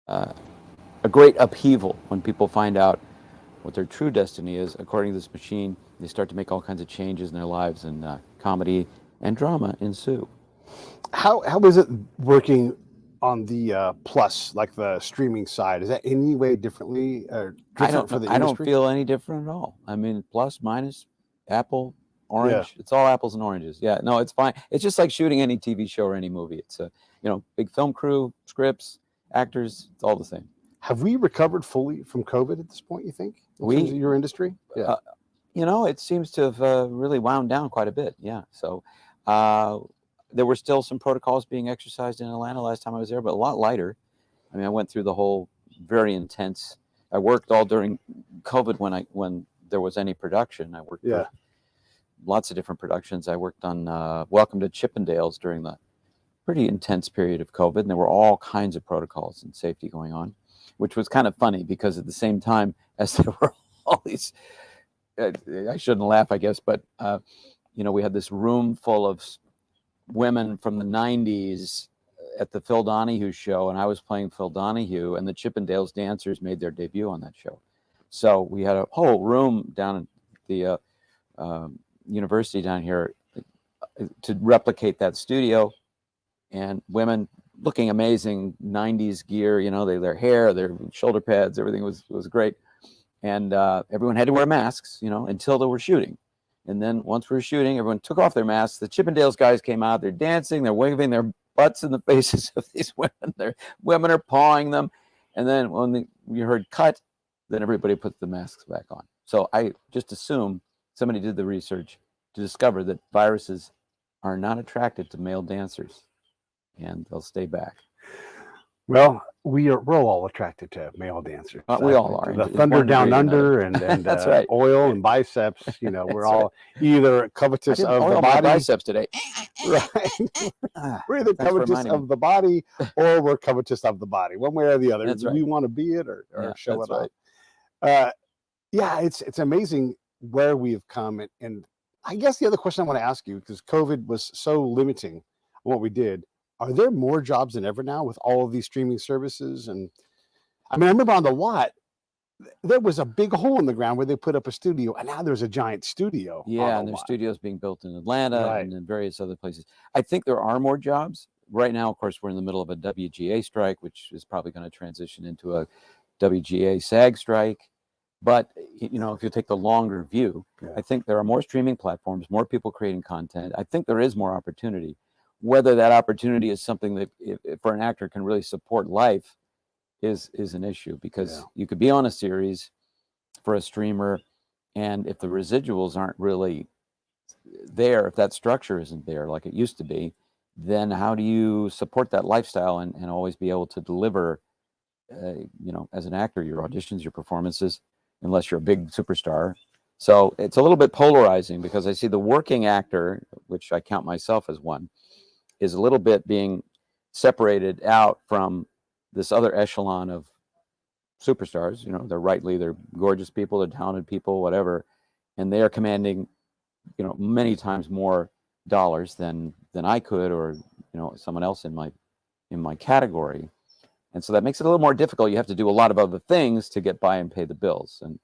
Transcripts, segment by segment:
a great upheaval when people find out what their true destiny is. According to this machine, they start to make all kinds of changes in their lives, and comedy and drama ensue. How is it working on the plus, like the streaming side? Is that any way differently different for the I don't industry? feel any different at all. I mean, plus, minus, Apple, orange. Yeah. It's all apples and oranges. Yeah, no, it's fine. It's just like shooting any TV show or any movie. It's a big film crew, scripts, actors. It's all the same. Have we recovered fully from COVID at this point, you think, in terms of your industry? Yeah. It seems to have really wound down quite a bit. Yeah. So there were still some protocols being exercised in Atlanta last time I was there, but a lot lighter. I mean, I went through the whole very intense. I worked all during COVID when there was any production. I worked for lots of different productions. I worked on Welcome to Chippendales during the pretty intense period of COVID, and there were all kinds of protocols and safety going on, which was kind of funny because at the same time as there were all these, I shouldn't laugh, I guess, but we had this room full of women from the 90s at the Phil Donahue show, and I was playing Phil Donahue, and the Chippendales dancers made their debut on that show. So we had a whole room down at the university down here to replicate that studio, and women looking amazing, 90s gear, their hair, their shoulder pads, everything was great. And everyone had to wear masks, until they were shooting. And then once we were shooting, everyone took off their masks. The Chippendales guys came out, they're dancing, they're waving their butts in the faces of these women. Their women are pawing them. And then when we heard cut, then everybody put the masks back on. So I just assume somebody did the research to discover that viruses are not attracted to male dancers, and they'll stay back. Well, we're all attracted to male dancers. We all are. The Thunder Down Under and that's right. Oil and biceps. We're all either covetous of the body. Biceps today. Right. We're either covetous of the body or we're covetous of the body. One way or the other. That's right. We want to be it or show it off. Right. It's amazing where we've come. And I guess the other question I want to ask you, because COVID was so limiting what we did. Are there more jobs than ever now with all of these streaming services? And I mean, I remember on the lot, there was a big hole in the ground where they put up a studio, and now there's a giant studio. Yeah, and there's studios being built in Atlanta and in various other places. I think there are more jobs. Right now, of course, we're in the middle of a WGA strike, which is probably going to transition into a WGA SAG strike. But, if you take the longer view, I think there are more streaming platforms, more people creating content. I think there is more opportunity. Whether that opportunity is something that if for an actor can really support life is an issue, because you could be on a series for a streamer, and if the residuals aren't really there, if that structure isn't there like it used to be, then how do you support that lifestyle and always be able to deliver, as an actor, your auditions, your performances, unless you're a big superstar. So it's a little bit polarizing, because I see the working actor, which I count myself as one, is a little bit being separated out from this other echelon of superstars. They're gorgeous people, they're talented people, whatever, and they are commanding, many times more dollars than I could, or someone else in my category. And so that makes it a little more difficult. You have to do a lot of other things to get by and pay the bills. And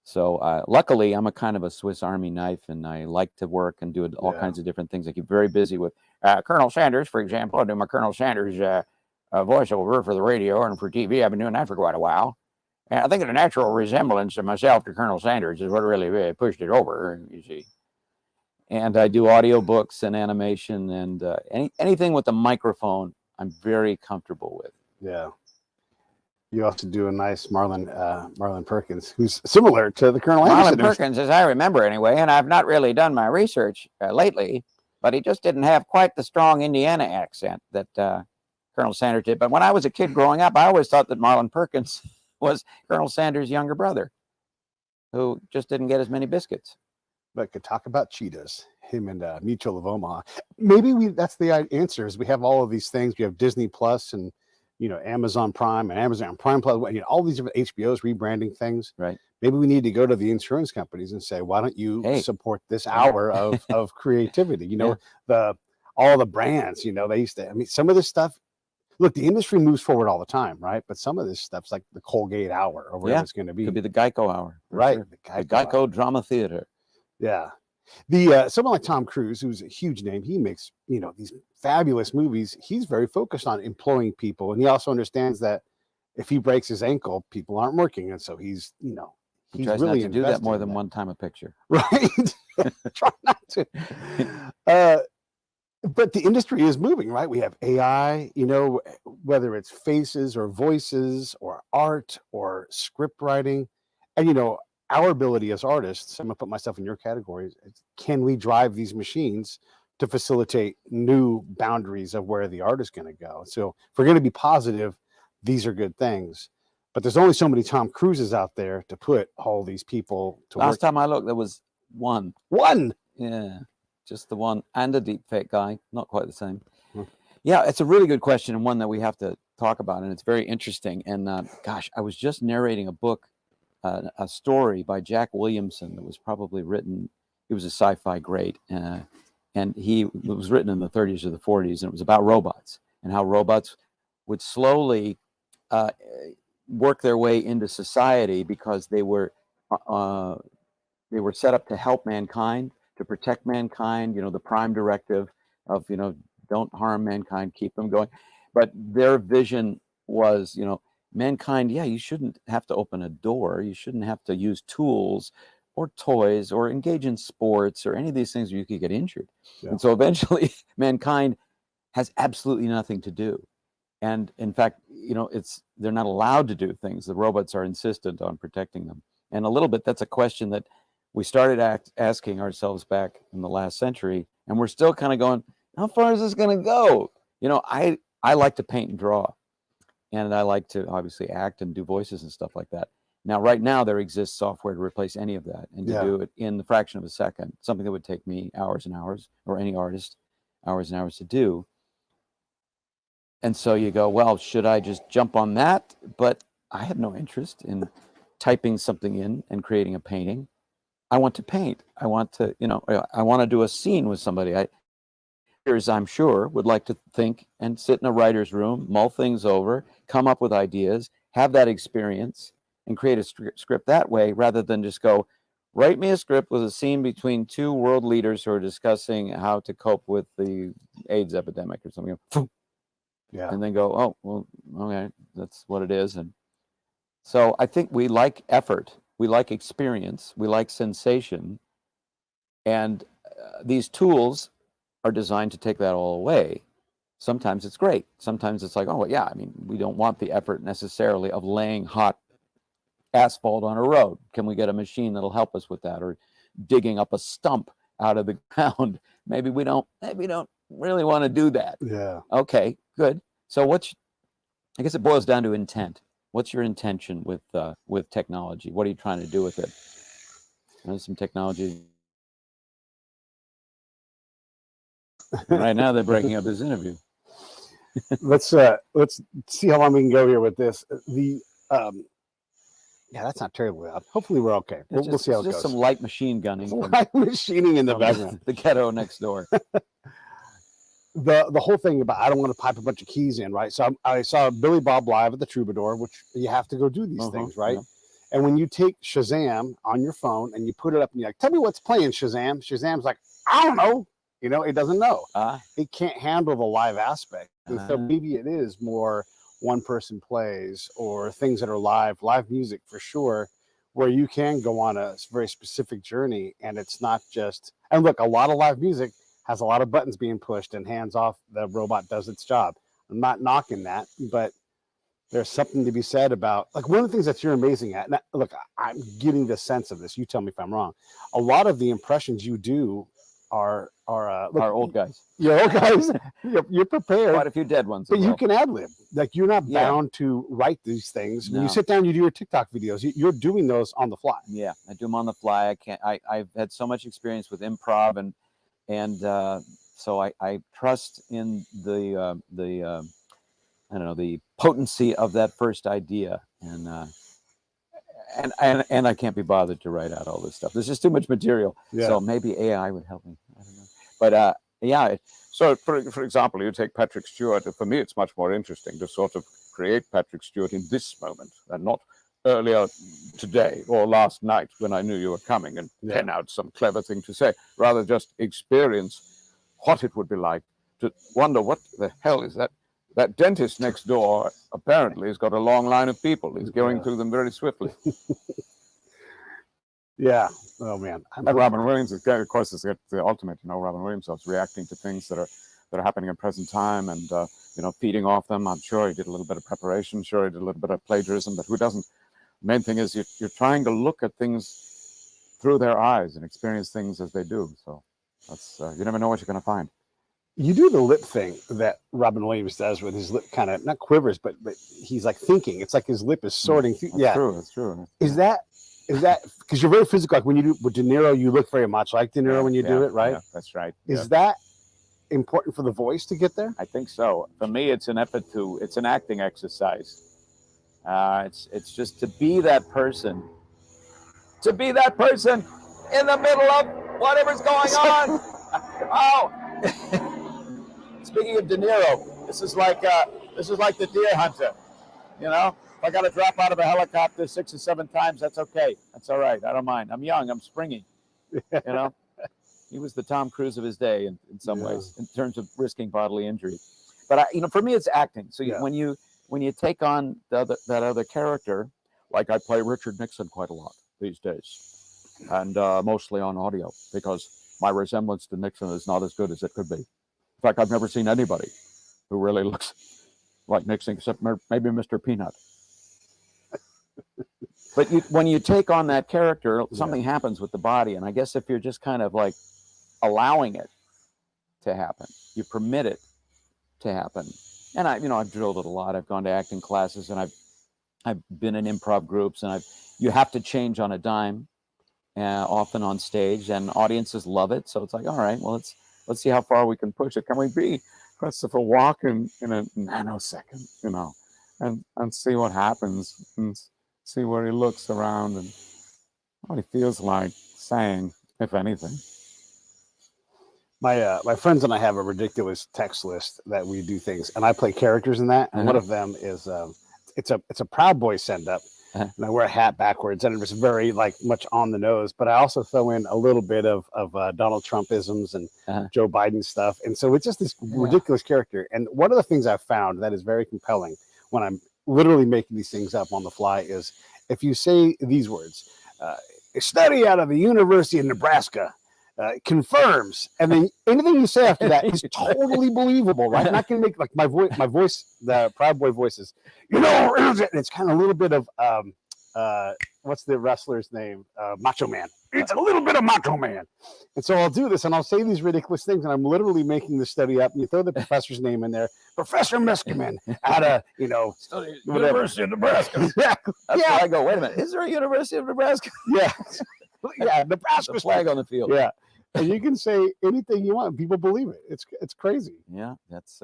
so luckily, I'm a kind of a Swiss Army knife, and I like to work and do all kinds of different things. I keep very busy with Colonel Sanders, for example. I do my Colonel Sanders voiceover for the radio and for TV. I've been doing that for quite a while. And I think the natural resemblance of myself to Colonel Sanders is what really pushed it over, you see. And I do audio books and animation, and anything with a microphone, I'm very comfortable with. Yeah. You also do a nice Marlon Perkins, who's similar to the Colonel Anderson. Marlon Perkins, as I remember anyway, and I've not really done my research lately, but he just didn't have quite the strong Indiana accent that Colonel Sanders did. But when I was a kid growing up, I always thought that Marlon Perkins was Colonel Sanders' younger brother, who just didn't get as many biscuits. But could talk about cheetahs, him and Mutual of Omaha. Maybe that's the answer, is we have all of these things. We have Disney Plus and Amazon Prime and Amazon Prime Plus, all these different HBOs rebranding things. Right. Maybe we need to go to the insurance companies and say, why don't you support this hour of creativity? All the brands, they used to, some of this stuff, look, the industry moves forward all the time, right? But some of this stuff's like the Colgate hour or whatever it's going to be. Could be the GEICO hour. Right. Sure. The GEICO Drama Theater. Yeah. The someone like Tom Cruise, who's a huge name, he makes, you know, these fabulous movies. He's very focused on employing people, and he also understands that if he breaks his ankle, people aren't working, and so he's, you know, He tries really not to do that more than one time a picture. Right. Try not to. But the industry is moving, right? We have AI, you know, whether it's faces or voices or art or script writing. And, you know, our ability as artists, I'm going to put myself in your categories, can we drive these machines to facilitate new boundaries of where the art is going to go? So if we're going to be positive, these are good things. But there's only so many Tom Cruises out there to put all these people to work. Last time I looked, there was one. One? Yeah, just the one. And a deep fake guy. Not quite the same. Yeah, it's a really good question, and one that we have to talk about, and it's very interesting. And gosh, I was just narrating a book, a story by Jack Williamson that was probably written, he was a sci-fi great, and it was written in the 30s or the 40s, and it was about robots and how robots would slowly work their way into society because they were set up to help mankind, to protect mankind, you know, the prime directive of, you know, don't harm mankind, keep them going. But their vision was, you know, mankind, yeah, you shouldn't have to open a door, you shouldn't have to use tools or toys or engage in sports or any of these things where you could get injured. Yeah. And so eventually mankind has absolutely nothing to do. And in fact, you know, they're not allowed to do things. The robots are insistent on protecting them. And a little bit, that's a question that we started asking ourselves back in the last century, and we're still kind of going, how far is this going to go? You know, I like to paint and draw, and I like to obviously act and do voices and stuff like that. Now, right now, there exists software to replace any of that and to do it in the fraction of a second, something that would take me hours and hours, or any artist hours and hours to do. And so you go, well, should I just jump on that? But I have no interest in typing something in and creating a painting. I want to paint. I want to, you know, I want to do a scene with somebody. I'm sure, would like to think and sit in a writer's room, mull things over, come up with ideas, have that experience, and create a script that way, rather than just go, write me a script with a scene between two world leaders who are discussing how to cope with the AIDS epidemic or something. Yeah. And then go, oh, well, okay, that's what it is. And so I think we like effort, we like experience, we like sensation, and these tools are designed to take that all away. Sometimes it's great. Sometimes it's like, oh, yeah, I mean, we don't want the effort necessarily of laying hot asphalt on a road. Can we get a machine that'll help us with that? Or digging up a stump out of the ground? Maybe we don't really want to do that. Yeah. Okay, good. So I guess it boils down to intent. What's your intention with technology? What are you trying to do with it? There's some technology. Right now they're breaking up this interview. Let's see how long we can go here with this. Yeah, that's not terribly loud. Hopefully we're okay. We'll see how it goes. Just some light machine gunning. Light machining in the background. The ghetto next door. The whole thing about I don't want to pipe a bunch of keys in, right? So I saw Billy Bob live at the Troubadour, which you have to go do these things, right? Yeah. And when you take Shazam on your phone and you put it up and you're like, tell me what's playing, Shazam. Shazam's like, I don't know. You know, it doesn't know. It can't handle the live aspect. And so maybe it is more one person plays or things that are live music for sure, where you can go on a very specific journey and it's not just, and look, a lot of live music has a lot of buttons being pushed and hands off, the robot does its job. I'm not knocking that, but there's something to be said about, like, one of the things that you're amazing at, and look, I'm getting the sense of this, you tell me if I'm wrong, a lot of the impressions you do are old guys. You're old guys. You're prepared. Quite a few dead ones. But you can ad lib. Like, you're not bound to write these things. When you sit down, you do your TikTok videos. You're doing those on the fly. Yeah, I do them on the fly. I've had so much experience with improv, and so I trust in the I don't know, the potency of that first idea, and I can't be bothered to write out all this stuff. There's just too much material. Yeah. So maybe AI would help me. I don't know. But Yeah. So, for example, you take Patrick Stewart. For me, it's much more interesting to sort of create Patrick Stewart in this moment and not earlier today or last night when I knew you were coming and pen out some clever thing to say. Rather just experience what it would be like to wonder what the hell is that. That dentist next door apparently has got a long line of people. He's going through them very swiftly. Yeah. Oh man. And Robin Williams, of course, is the ultimate. You know, Robin Williams is reacting to things that are happening in present time, and you know, feeding off them. I'm sure he did a little bit of preparation. Sure, he did a little bit of plagiarism, but who doesn't? The main thing is you're trying to look at things through their eyes and experience things as they do. So that's you never know what you're going to find. You do the lip thing that Robin Williams does, with his lip kind of not quivers, but he's like thinking. It's like his lip is sorting through. That's true. That's true. Is that because you're very physical? Like when you do with De Niro, you look very much like De Niro when you do it, right? Yeah, that's right. Is that important for the voice to get there? I think so. For me, it's an it's an acting exercise. It's just to be that person. To be that person in the middle of whatever's going on. Oh. Speaking of De Niro, this is like the deer hunter. You know, if I got to drop out of a helicopter 6 or 7 times, that's okay. That's all right. I don't mind. I'm young. I'm springy. You know, he was the Tom Cruise of his day in some ways, in terms of risking bodily injury. But you know, for me, it's acting. So when you take on that other character, like I play Richard Nixon quite a lot these days, and mostly on audio, because my resemblance to Nixon is not as good as it could be. In fact, I've never seen anybody who really looks like Nixon, except maybe Mr. Peanut. But when you take on that character, something happens with the body. And I guess if you're just kind of like allowing it to happen, you permit it to happen. And I've drilled it a lot. I've gone to acting classes, and I've been in improv groups, and you have to change on a dime, often on stage, and audiences love it. So it's like, all right, well, let's see how far we can push it. Can we be Christopher Walken in a nanosecond, you know, and see what happens, and see where he looks around and what he feels like saying, if anything. My friends and I have a ridiculous text list that we do things, and I play characters in that. And one of them is it's a Proud Boy send up. And I wear a hat backwards, and it's very much on the nose. But I also throw in a little bit of Donald Trumpisms and Joe Biden stuff, and so it's just this ridiculous character. And one of the things I've found that is very compelling when I'm literally making these things up on the fly is if you say these words: "A study out of the University of Nebraska confirms," and then anything you say after that is totally believable, right? I'm not going to make my voice, the Proud Boy voices, and it's kind of a little bit of what's the wrestler's name? Macho Man. It's a little bit of Macho Man. And so I'll do this, and I'll say these ridiculous things, and I'm literally making the study up. And you throw the professor's name in there, Professor Meskimen, out of University of Nebraska. Exactly. That's where I go, wait a minute, is there a University of Nebraska? Yeah, Nebraska flag on the field. Yeah. And you can say anything you want. People believe it. It's crazy. Yeah, that's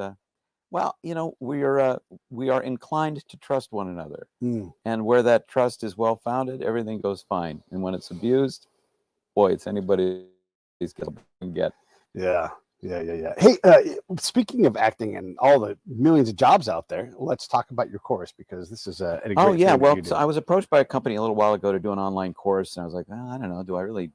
well, we are inclined to trust one another, and where that trust is well founded, everything goes fine. And when it's abused, boy, it's anybody's gonna get. Yeah. Hey, speaking of acting and all the millions of jobs out there, let's talk about your course, because this is a great thing well, so I was approached by a company a little while ago to do an online course, and I was like, I don't know, do I really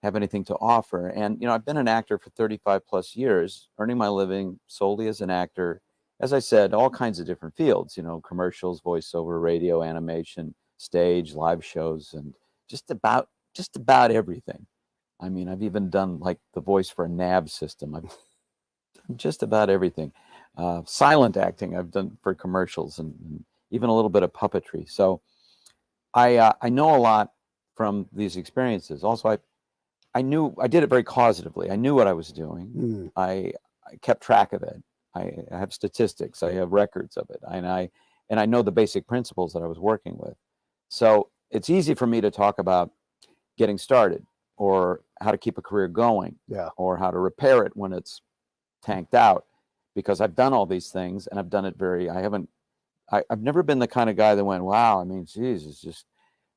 have anything to offer? And I've been an actor for 35 plus years, earning my living solely as an actor. As I said, all kinds of different fields, commercials, voiceover, radio, animation, stage, live shows, and just about everything. I mean, I've even done the voice for a nav system. I've done just about everything. Silent acting I've done for commercials, and even a little bit of puppetry. So I know a lot from these experiences. Also, I knew I did it very causatively. I knew what I was doing. I kept track of it. I have statistics. I have records of it, and I know the basic principles that I was working with. So it's easy for me to talk about getting started, or how to keep a career going, or how to repair it when it's tanked out, because I've done all these things, and I've done it I've never been the kind of guy that went, wow, I mean, geez, it's just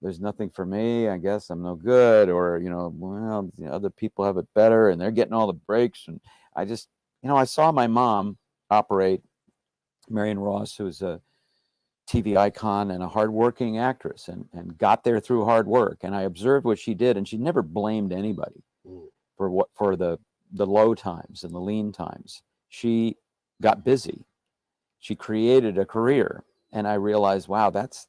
there's nothing for me. I guess I'm no good, or, well, other people have it better and they're getting all the breaks. And I just, I saw my mom operate, Marion Ross, who's a TV icon and a hardworking actress, and got there through hard work. And I observed what she did, and she never blamed anybody for the low times and the lean times. She got busy. She created a career, and I realized, wow, that's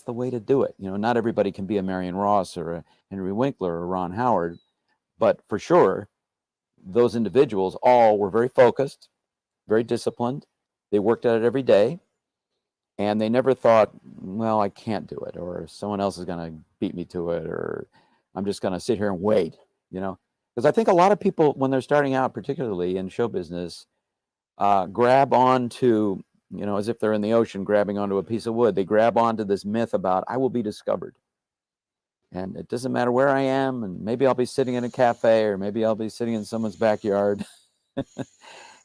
the way to do it. Not everybody can be a Marion Ross or a Henry Winkler or Ron Howard, but for sure, those individuals all were very focused, very disciplined. They worked at it every day, and they never thought, well, I can't do it, or someone else is going to beat me to it, or I'm just going to sit here and wait, because I think a lot of people, when they're starting out, particularly in show business, grab onto, as if they're in the ocean grabbing onto a piece of wood. They grab onto this myth about, I will be discovered. And it doesn't matter where I am, and maybe I'll be sitting in a cafe, or maybe I'll be sitting in someone's backyard.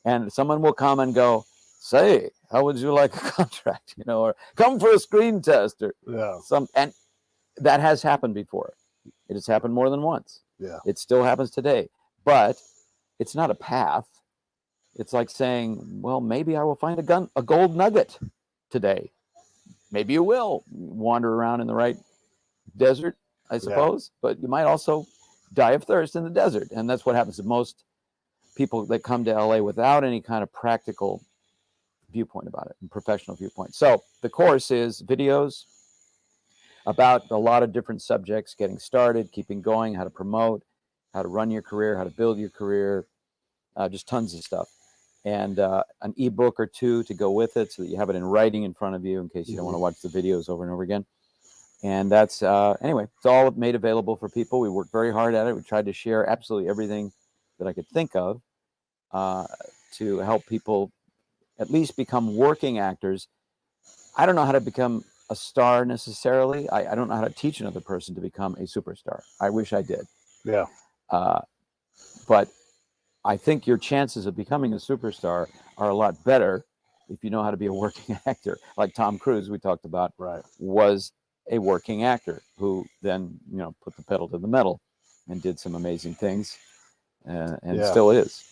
And someone will come and go, say, how would you like a contract? Or come for a screen test, or and that has happened before. It has happened more than once. Yeah. It still happens today, but it's not a path. It's like saying, well, maybe I will find a gold nugget today. Maybe you will wander around in the right desert, I suppose, but you might also die of thirst in the desert. And that's what happens to most people that come to LA without any kind of practical viewpoint about it and professional viewpoint. So the course is videos about a lot of different subjects: getting started, keeping going, how to promote, how to run your career, how to build your career, just tons of stuff. And an ebook or two to go with it, so that you have it in writing in front of you in case you don't want to watch the videos over and over again. And that's, anyway, it's all made available for people. We worked very hard at it. We tried to share absolutely everything that I could think of to help people at least become working actors. I don't know how to become a star necessarily. I don't know how to teach another person to become a superstar. I wish I did. Yeah. But I think your chances of becoming a superstar are a lot better if you know how to be a working actor. Like Tom Cruise, we talked about, was a working actor who then, put the pedal to the metal and did some amazing things, and still is.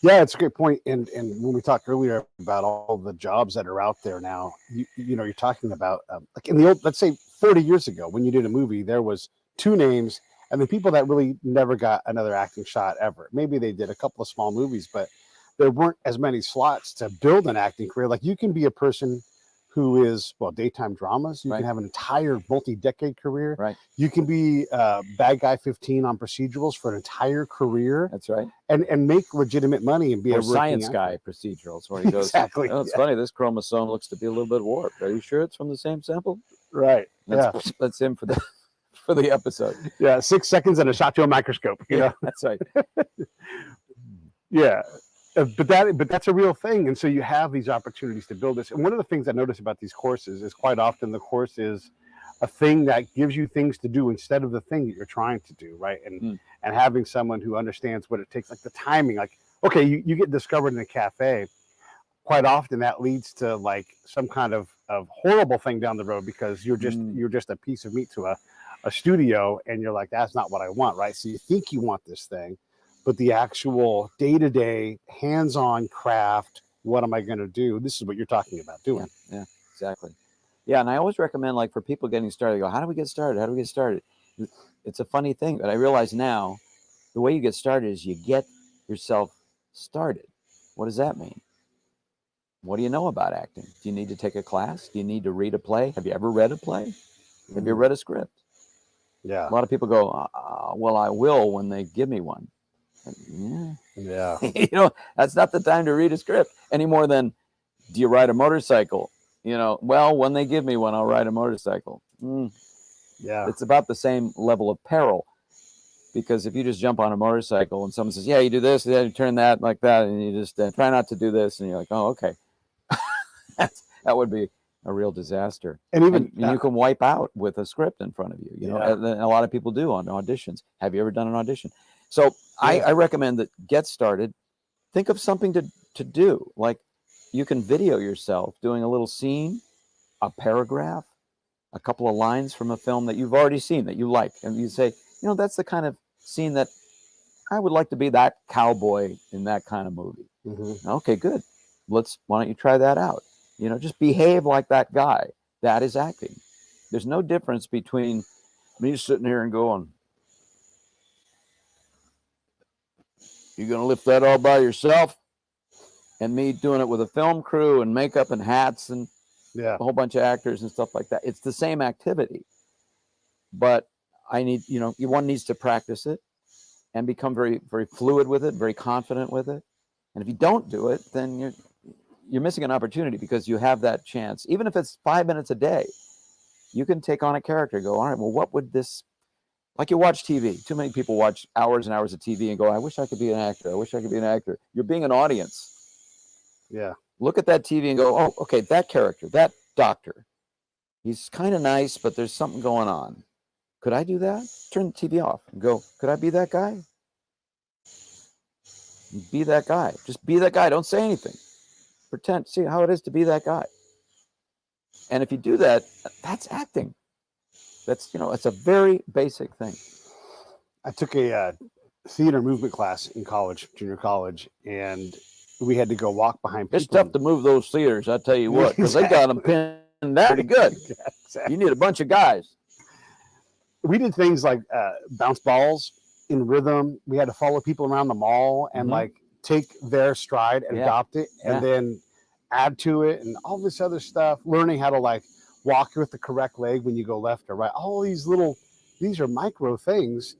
Yeah, it's a great point. And when we talked earlier about all the jobs that are out there now, you're talking about like in the old, let's say 40 years ago, when you did a movie, there was two names, and the people that really never got another acting shot ever. Maybe they did a couple of small movies, but there weren't as many slots to build an acting career. Like, you can be a person who is, daytime dramas. You can have an entire multi-decade career. Right. You can be bad guy 15 on procedurals for an entire career. That's right. And make legitimate money and be a science guy procedurals, where he goes, exactly. Oh, it's funny, this chromosome looks to be a little bit warped. Are you sure it's from the same sample? Right. That's him for the episode. Yeah, 6 seconds and a shot to a microscope. That's right. Yeah. But that's a real thing. And so you have these opportunities to build this. And one of the things I notice about these courses is quite often the course is a thing that gives you things to do instead of the thing that you're trying to do, right? And having someone who understands what it takes, like the timing, like, okay, you get discovered in a cafe. Quite often that leads to like some kind of horrible thing down the road, because you're just a piece of meat to a studio, and you're like, that's not what I want, right? So you think you want this thing, but the actual day-to-day hands-on craft, what am I going to do? This is what you're talking about doing. Yeah, exactly. Yeah, and I always recommend, like, for people getting started, they go, how do we get started? How do we get started? It's a funny thing, but I realize now the way you get started is you get yourself started. What does that mean? What do you know about acting? Do you need to take a class? Do you need to read a play? Have you ever read a play? Have you read a script? Yeah. A lot of people go, well, I will when they give me one. And, yeah. That's not the time to read a script any more than, do you ride a motorcycle? Well, when they give me one, I'll ride a motorcycle. Yeah. It's about the same level of peril, because if you just jump on a motorcycle and someone says, yeah, you do this, then you turn that like that, and you just try not to do this, and you're like, oh, okay. That would be a real disaster. And even you can wipe out with a script in front of you. And a lot of people do on auditions. Have you ever done an audition? So I recommend that get started. Think of something to do. Like, you can video yourself doing a little scene, a paragraph, a couple of lines from a film that you've already seen that you like, and you say, you know, that's the kind of scene that I would like to be that cowboy in that kind of movie. Okay, good. Why don't you try that out? You know, just behave like that guy. That is acting. There's no difference between me sitting here and going, "You're going to lift that all by yourself," and me doing it with a film crew and makeup and hats and a whole bunch of actors and stuff like that. It's the same activity, but one needs to practice it and become very, very fluid with it, very confident with it. And if you don't do it, then you're missing an opportunity, because you have that chance. Even if it's 5 minutes a day, you can take on a character, go, all right, well, what would this, like you watch TV. Too many people watch hours and hours of TV and go, I wish I could be an actor. I wish I could be an actor. You're being an audience. Yeah. Look at that TV and go, oh, okay, that character, that doctor, he's kind of nice, but there's something going on. Could I do that? Turn the TV off and go, could I be that guy? Be that guy. Just be that guy. Don't say anything. Pretend. See how it is to be that guy. And if you do that, that's acting. That's, it's a very basic thing. I took a theater movement class in college, junior college, and we had to go walk behind people. It's tough to move those theaters, I tell you what, because they got them pinned down pretty good. Exactly. You need a bunch of guys. We did things like bounce balls in rhythm. We had to follow people around the mall and like take their stride and adopt it, and then add to it, and all this other stuff. Learning how to like walk with the correct leg when you go left or right. All these these are micro things.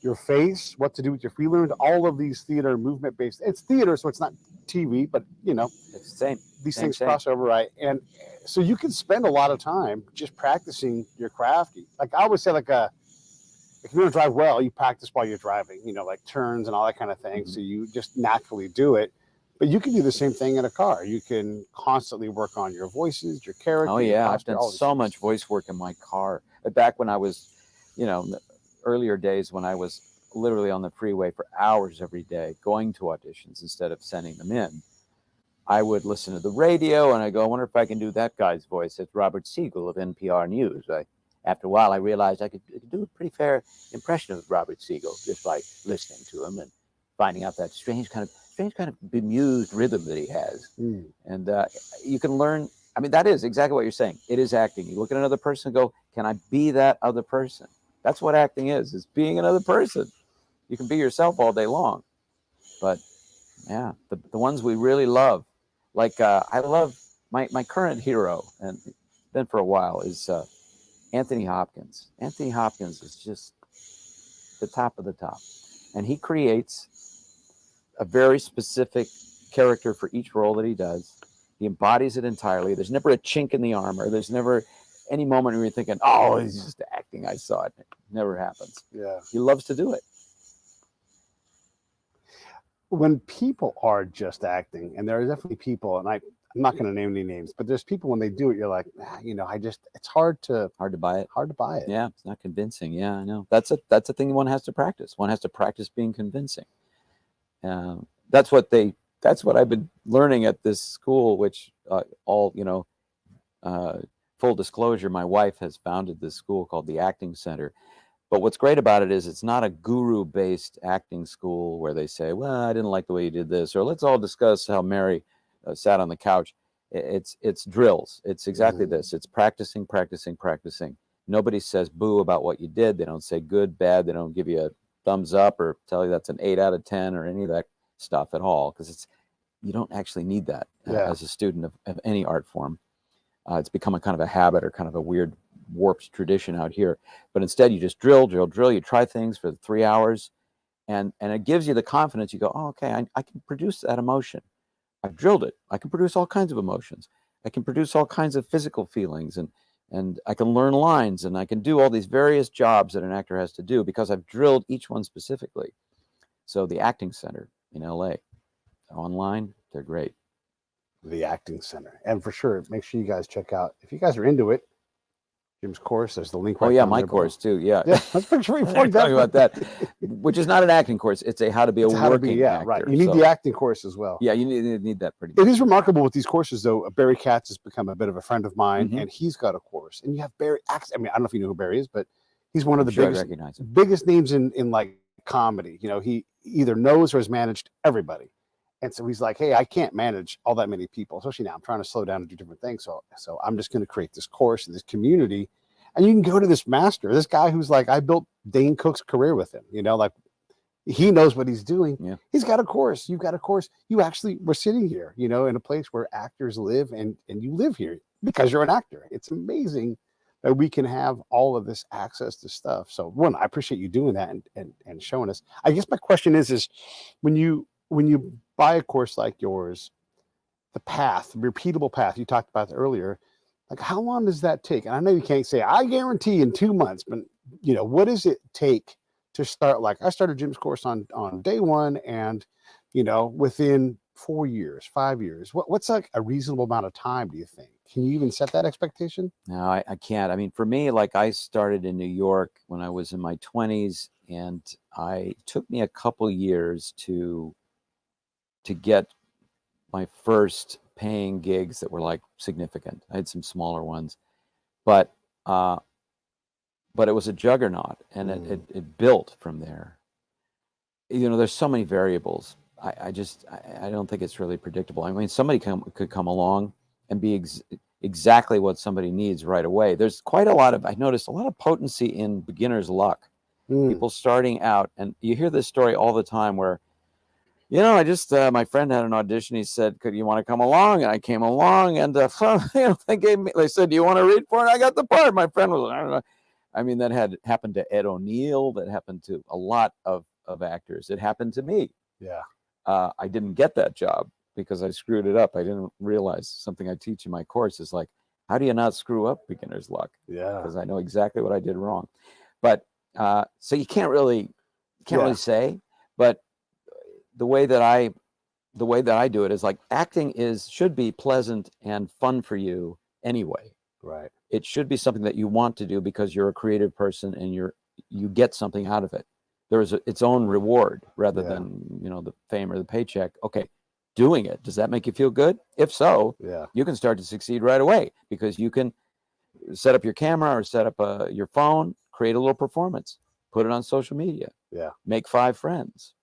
Your face, what to do with your feet. Learned all of these theater movement based. It's theater, so it's not TV, but it's the same. These things cross over, right? And so you can spend a lot of time just practicing your craft. Like I always say, if you want to drive well, you practice while you're driving, like turns and all that kind of thing. So you just naturally do it. But you can do the same thing in a car. You can constantly work on your voices, your character. Oh, yeah. I've done so much voice work in my car. Back when I was, in the earlier days when I was literally on the freeway for hours every day, going to auditions instead of sending them in, I would listen to the radio and I go, I wonder if I can do that guy's voice. It's Robert Siegel of NPR News. After a while, I realized I could do a pretty fair impression of Robert Siegel just by listening to him and finding out that strange kind of bemused rhythm that he has. And you can learn. I mean, that is exactly what you're saying. It is acting. You look at another person and go, can I be that other person? That's what acting is being another person. You can be yourself all day long. But yeah, the ones we really love, like I love my current hero, and been for a while, is Anthony Hopkins. Anthony Hopkins is just the top of the top. And he creates a very specific character for each role that he does. He embodies it entirely. There's never a chink in the armor. There's never any moment where you're thinking, oh, he's just acting. I saw it. It never happens. Yeah. He loves to do it. When people are just acting, and there are definitely people, and I'm not going to name any names, but there's people when they do it, you're like, it's hard to buy it. Hard to buy it. Yeah, it's not convincing. Yeah, I know. That's a thing one has to practice. One has to practice being convincing. That's what I've been learning at this school, which full disclosure, my wife has founded this school called the Acting Center. But what's great about it is it's not a guru-based acting school where they say, well, I didn't like the way you did this, or let's all discuss how Mary sat on the couch. It's drills. It's exactly this. It's practicing. Nobody says boo about what you did. They don't say good, bad. They don't give you a thumbs up or tell you that's an 8 out of 10 or any of that stuff at all, because you don't actually need that as a student of any art form. It's become a kind of a habit or kind of a weird warped tradition out here. But instead, you just drill. You try things for 3 hours, and it gives you the confidence. You go, oh, okay, I can produce that emotion. I've drilled it. I can produce all kinds of emotions. I can produce all kinds of physical feelings, and I can learn lines, and I can do all these various jobs that an actor has to do because I've drilled each one specifically. So the Acting Center in LA, online, they're great. The Acting Center. And for sure, make sure you guys check out, if you guys are into it, Jim's course. There's the link. Oh right yeah, down my there below. course too. Yeah, Yeah, let's make sure we point talking about that, which is not an acting course. It's a how to be It's a how to working be, actor. right. You need the acting course as well. Yeah, you need that pretty It much. is remarkable with these courses, though. Barry Katz has become a bit of a friend of mine, Mhm. and he's got a course. And you have Barry. I mean, I don't know if you know who Barry is, but he's one of the I'm sure I biggest recognize him. biggest names in like comedy. You know, he either knows or has managed everybody. And so he's like, hey, I can't manage all that many people, especially now. I'm trying to slow down and do different things. So I'm just going to create this course and this community. And you can go to this master, this guy who's like, I built Dane Cook's career with him. You know, like he knows what he's doing. Yeah. He's got a course. You've got a course. You actually were sitting here, you know, in a place where actors live, and you live here because you're an actor. It's amazing that we can have all of this access to stuff. So one, I appreciate you doing that and showing us. I guess my question is when you buy a course like yours, the path, the repeatable path you talked about earlier, like how long does that take? And I know you can't say, I guarantee in 2 months, but you know, what does it take to start? Like I started Jim's course on day one, and you know, within 4 years, 5 years, what's like a reasonable amount of time, do you think? Can you even set that expectation? No, I can't. I mean, for me, like I started in New York when I was in my 20s, and it took me a couple years to get my first paying gigs that were like significant. I had some smaller ones, but it was a juggernaut, and it built from there. You know, there's so many variables. I don't think it's really predictable. I mean, somebody could come along and be exactly what somebody needs right away. There's quite a lot of, I noticed a lot of potency in beginner's luck. People starting out, and you hear this story all the time where, you know, I just, my friend had an audition. He said, could you want to come along? And I came along, and you know, they said, do you want to read for it? I got the part. My friend was, I don't know. I mean, that had happened to Ed O'Neill. That happened to a lot of actors. It happened to me. Yeah. I didn't get that job because I screwed it up. I didn't realize something I teach in my course is like, how do you not screw up beginner's luck? Yeah. Because I know exactly what I did wrong. But so you can't really say. But the way that I do it is like acting should be pleasant and fun for you anyway. Right. It should be something that you want to do because you're a creative person and you get something out of it. There is its own reward rather than, you know, the fame or the paycheck. Okay, doing it, does that make you feel good? If so, you can start to succeed right away because you can set up your camera or set up your phone, create a little performance, put it on social media, make 5 friends.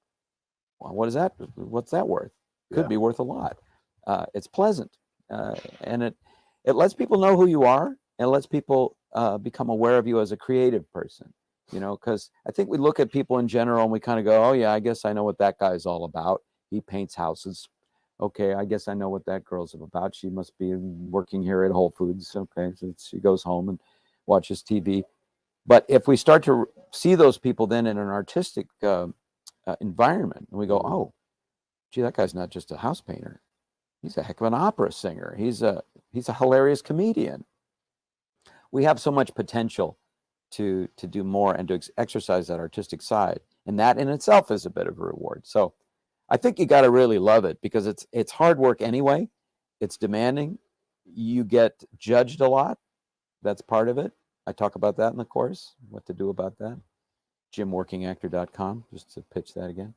Well, what is that? What's that worth? Could be worth a lot. It's pleasant, and it lets people know who you are, and lets people become aware of you as a creative person. You know, because I think we look at people in general and we kind of go, oh yeah, I guess I know what that guy's all about. He paints houses. Okay, I guess I know what that girl's about. She must be working here at Whole Foods. Okay, so she goes home and watches TV. But if we start to see those people then in an artistic environment, and we go, oh, gee, that guy's not just a house painter. He's a heck of an opera singer. He's a hilarious comedian. We have so much potential to do more and to exercise that artistic side, and that in itself is a bit of a reward. So I think you got to really love it because it's hard work anyway. It's demanding. You get judged a lot. That's part of it. I talk about that in the course, what to do about that. JimWorkingActor.com, just to pitch that again.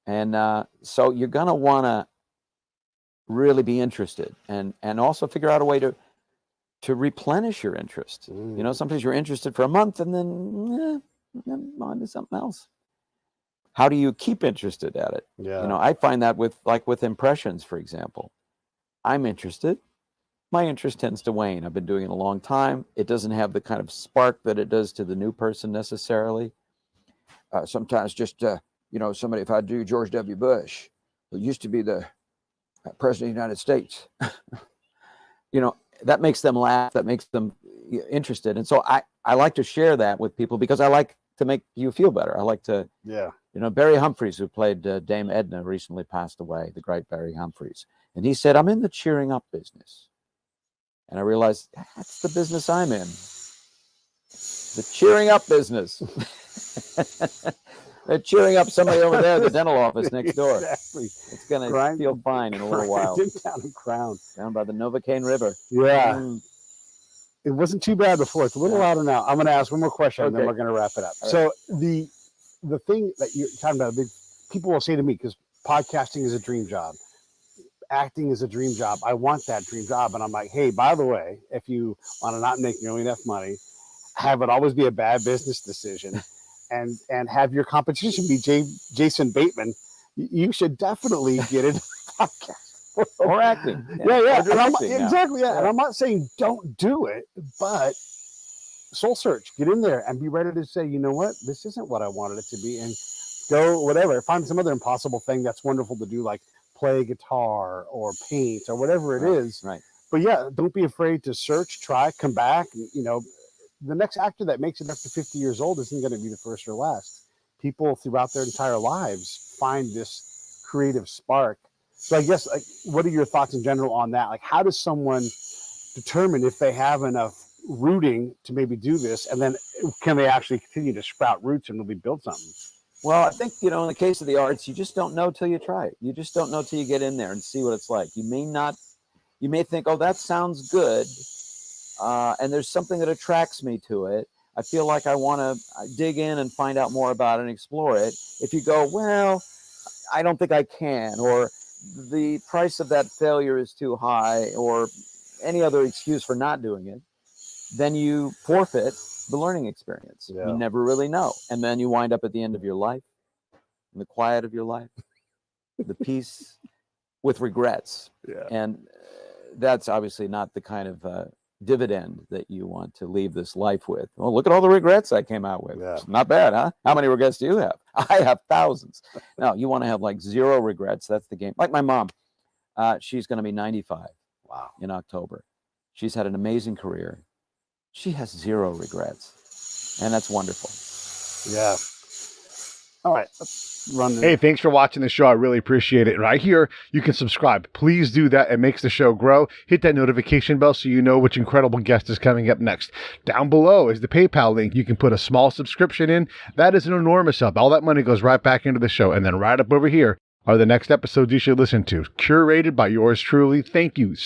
And so you're gonna want to really be interested and also figure out a way to replenish your interest. You know, sometimes you're interested for a month and then on to something else. How do you keep interested at it? You know, I find that with impressions, for example. I'm interested. My interest tends to wane. I've been doing it a long time. It doesn't have the kind of spark that it does to the new person necessarily. Sometimes just, you know, somebody, if I do George W. Bush, who used to be the president of the United States, you know, that makes them laugh, that makes them interested. And so I like to share that with people because I like to make you feel better. I like to, you know, Barry Humphries, who played Dame Edna, recently passed away, the great Barry Humphries. And he said, I'm in the cheering up business. And I realized that's the business I'm in. The cheering up business. They're cheering up somebody over there at the dental office next door. Exactly. It's going to feel fine in a little while. Down in Crown. Down by the Novocaine River. Yeah. It wasn't too bad before. It's a little louder now. I'm going to ask one more question, and then Okay. we're going to wrap it up. All So the thing that you're talking about, people will say to me, because podcasting is a dream job, acting is a dream job. I want that dream job, and I'm like, hey, by the way, if you want to not make nearly enough money, have it always be a bad business decision, and have your competition be Jason Bateman, you should definitely get into the podcast. Or acting. Yeah. Or And directing now. exactly. Yeah. And I'm not saying don't do it, but soul search, get in there and be ready to say, you know what, this isn't what I wanted it to be, and go whatever. Find some other impossible thing that's wonderful to do, like play guitar or paint or whatever it is. Right. But yeah, don't be afraid to search, try, come back. You know, the next actor that makes it up to 50 years old isn't going to be the first or last. People throughout their entire lives find this creative spark. So I guess, like, what are your thoughts in general on that? Like, how does someone determine if they have enough rooting to maybe do this, and then can they actually continue to sprout roots and really build something? Well, I think, in the case of the arts, you just don't know till you try it. You just don't know till you get in there and see what it's like. You may think, oh, that sounds good, and there's something that attracts me to it. I feel like I want to dig in and find out more about it and explore it. If you go, well, I don't think I can, or the price of that failure is too high, or any other excuse for not doing it, then you forfeit the learning experience. Yeah. You never really know. And then you wind up at the end of your life, in the quiet of your life, the peace with regrets. Yeah. And that's obviously not the kind of dividend that you want to leave this life with. Well, look at all the regrets I came out with. Yeah. Not bad, huh? How many regrets do you have? I have thousands. No, you want to have like zero regrets. That's the game. Like my mom, she's going to be 95. Wow. In October. She's had an amazing career. She has zero regrets, and that's wonderful. Yeah. All right. Let's run. Hey, thanks for watching the show. I really appreciate it. Right here, you can subscribe. Please do that. It makes the show grow. Hit that notification bell so you know which incredible guest is coming up next. Down below is the PayPal link. You can put a small subscription in. That is an enormous help. All that money goes right back into the show. And then right up over here are the next episodes you should listen to, curated by yours truly. Thank you